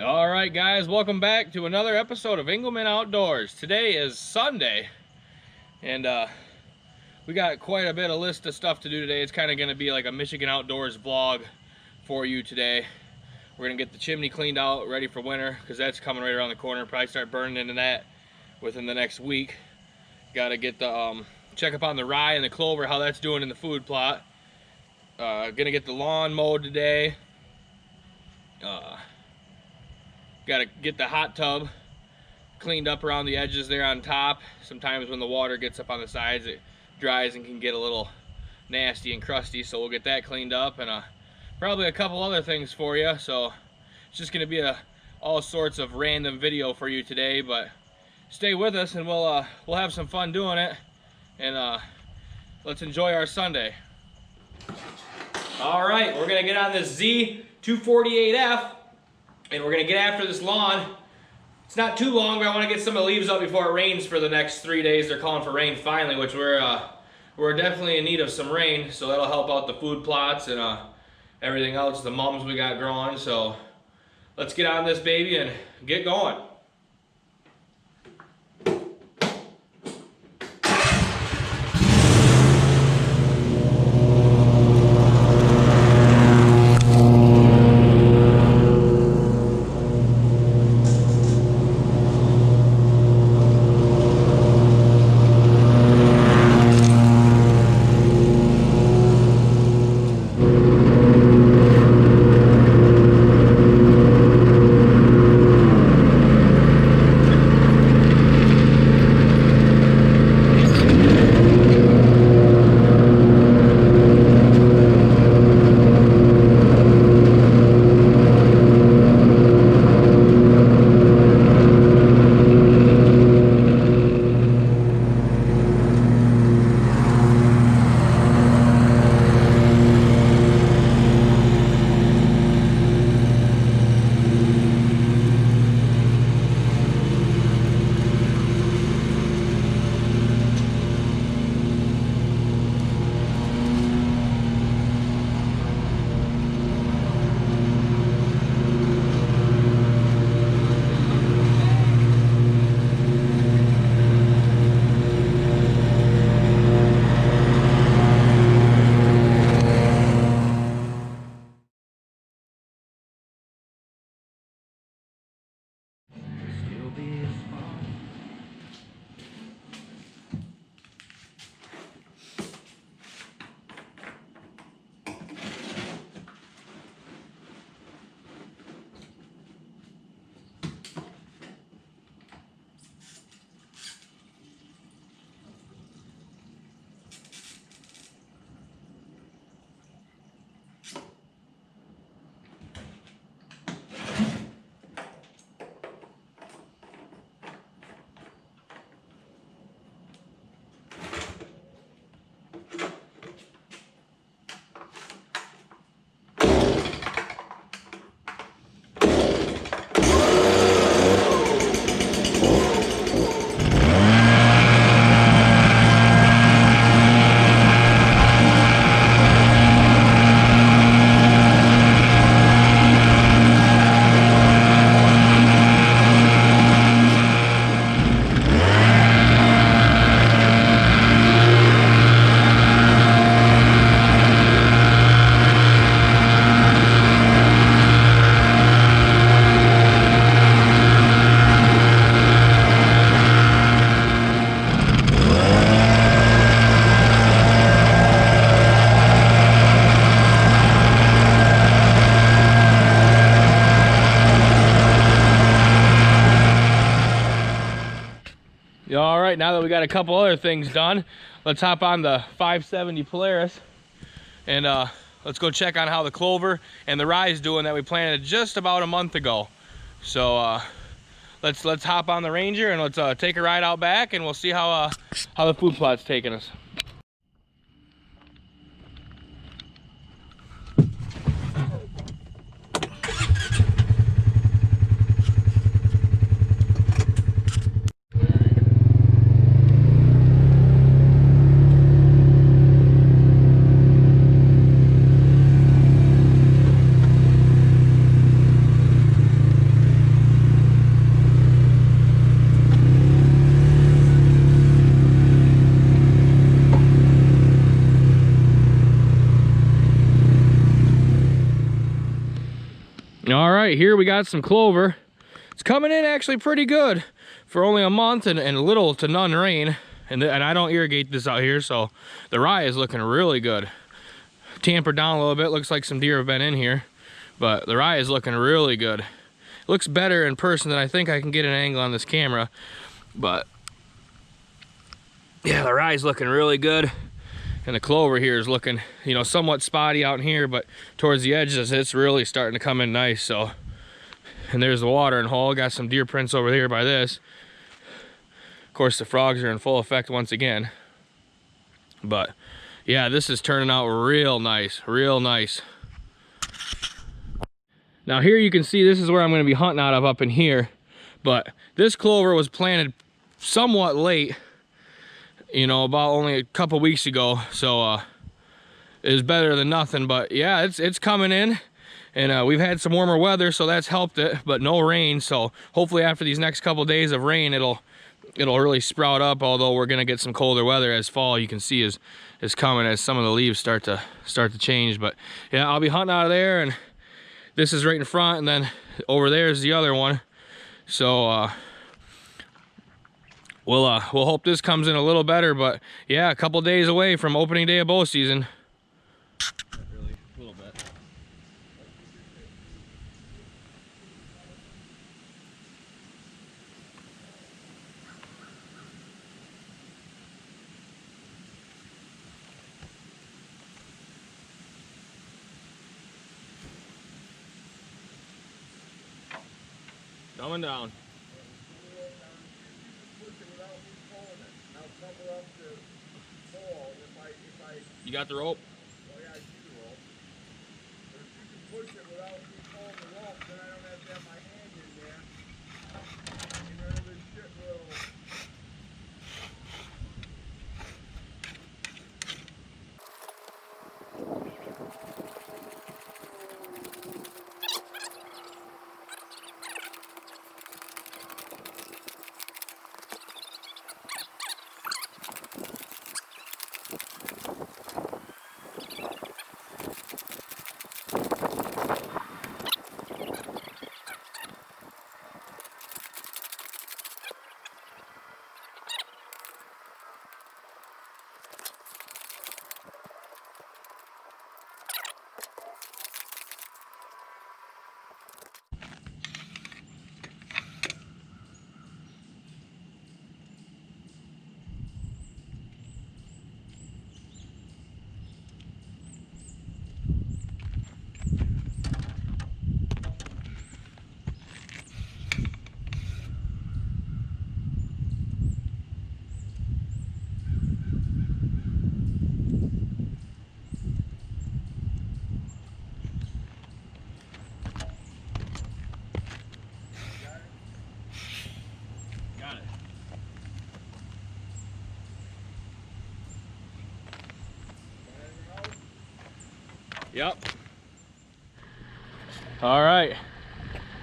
All right, guys, welcome back to another episode of Engelman Outdoors. Today is Sunday, and we got quite a bit of list of stuff to do today. It's kind of going to be like a Michigan Outdoors vlog for you today. We're going to get the chimney cleaned out, ready for winter, because that's coming right around the corner. Probably start burning into that within the next week. Got to get the check up on the rye and the clover, how that's doing in the food plot. Gonna get the lawn mowed today. Got to get the hot tub cleaned up around the edges there on top. Sometimes when the water gets up on the sides, it dries and can get a little nasty and crusty, so we'll get that cleaned up, and probably a couple other things for you. So it's just going to be all sorts of random video for you today, but stay with us and we'll have some fun doing it, and let's enjoy our Sunday. All right, we're going to get on this Z248F, and we're going to get after this lawn. It's not too long, but I want to get some of the leaves up before it rains for the next 3 days. They're calling for rain finally, which we're definitely in need of some rain, so that'll help out the food plots and everything else, the mums we got growing. So let's get on this baby and get going. All right, now that we got a couple other things done, let's hop on the 570 Polaris and let's go check on how the clover and the rye is doing that we planted just about a month ago. So let's hop on the Ranger and let's take a ride out back, and we'll see how the food plot's taking us. All right, here we got some clover. It's coming in actually pretty good for only a month and little to none rain. And I don't irrigate this out here, so the rye is looking really good. Tampered down a little bit, looks like some deer have been in here, but the rye is looking really good. It looks better in person than I think I can get an angle on this camera, but yeah, the rye is looking really good. And the clover here is looking, you know, somewhat spotty out in here, but towards the edges, it's really starting to come in nice. So, and there's the watering hole. Got some deer prints over here by this. Of course, the frogs are in full effect once again. But yeah, this is turning out real nice, real nice. Now here you can see this is where I'm going to be hunting out of up in here. But this clover was planted somewhat late. You know, about only a couple weeks ago, so it was better than nothing. But yeah, it's coming in, and we've had some warmer weather, so that's helped it, but no rain. So hopefully after these next couple days of rain, it'll really sprout up, although we're gonna get some colder weather as fall, you can see, is coming as some of the leaves start to change. But yeah, I'll be hunting out of there, and this is right in front, and then over there is the other one. So we'll hope this comes in a little better. But yeah, a couple days away from opening day of bow season. Not really, a little bit. Coming down. You got the rope? Oh yeah, I see the rope. But if you can push it without me pulling the rope, then I don't have to have my hand in there. And none of this shit will... Yep. All right.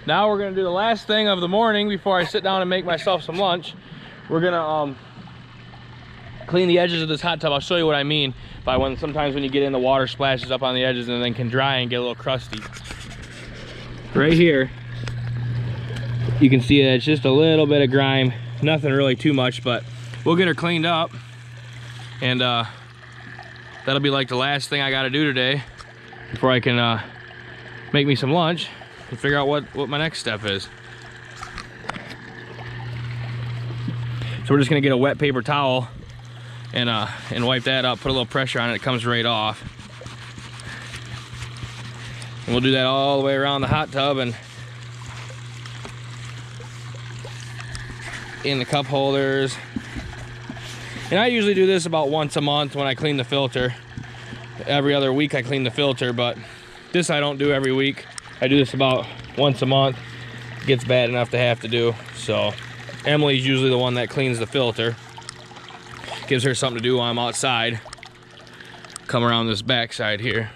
Now we're gonna do the last thing of the morning before I sit down and make myself some lunch. We're gonna clean the edges of this hot tub. I'll show you what I mean by sometimes when you get in, the water splashes up on the edges and then can dry and get a little crusty. Right here, you can see that it's just a little bit of grime, nothing really too much, but we'll get her cleaned up, and that'll be like the last thing I gotta do today before I can make me some lunch and figure out what my next step is. So we're just gonna get a wet paper towel and wipe that up, put a little pressure on it, it comes right off. And we'll do that all the way around the hot tub and in the cup holders. And I usually do this about once a month when I clean the filter. Every other week I clean the filter, but this I don't do every week. I do this about once a month. It gets bad enough to have to do. So Emily's usually the one that cleans the filter. Gives her something to do while I'm outside. Come around this backside here.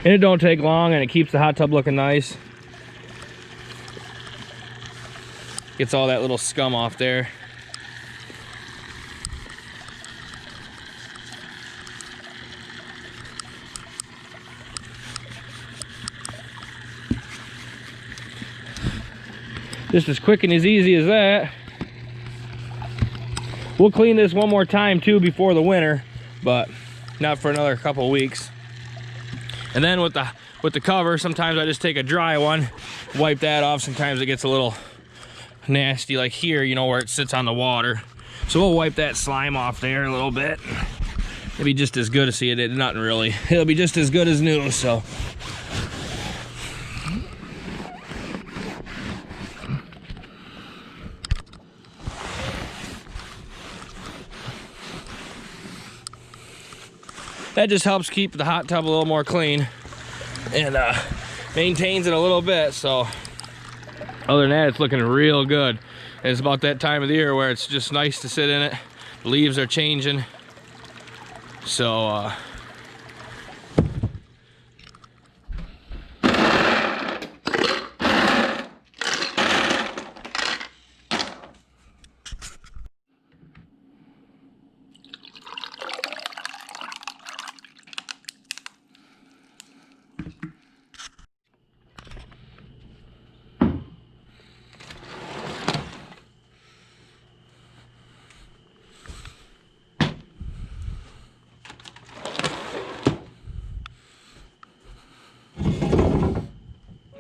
And it don't take long, and it keeps the hot tub looking nice. Gets all that little scum off there. Just as quick and as easy as that. We'll clean this one more time too before the winter, but not for another couple weeks. And then with the cover, sometimes I just take a dry one, wipe that off. Sometimes it gets a little nasty, like here, you know, where it sits on the water. So we'll wipe that slime off there a little bit. It'll be just as good as, see, it did nothing really. It'll be just as good as new, so. That just helps keep the hot tub a little more clean and maintains it a little bit. So other than that, it's looking real good. It's about that time of the year where it's just nice to sit in it. The leaves are changing. So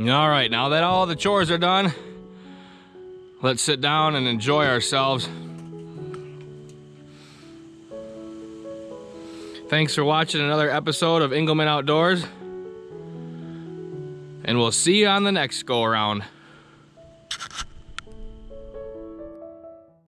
all right, now that all the chores are done, let's sit down and enjoy ourselves. Thanks for watching another episode of Engelman Outdoors, and we'll see you on the next go around.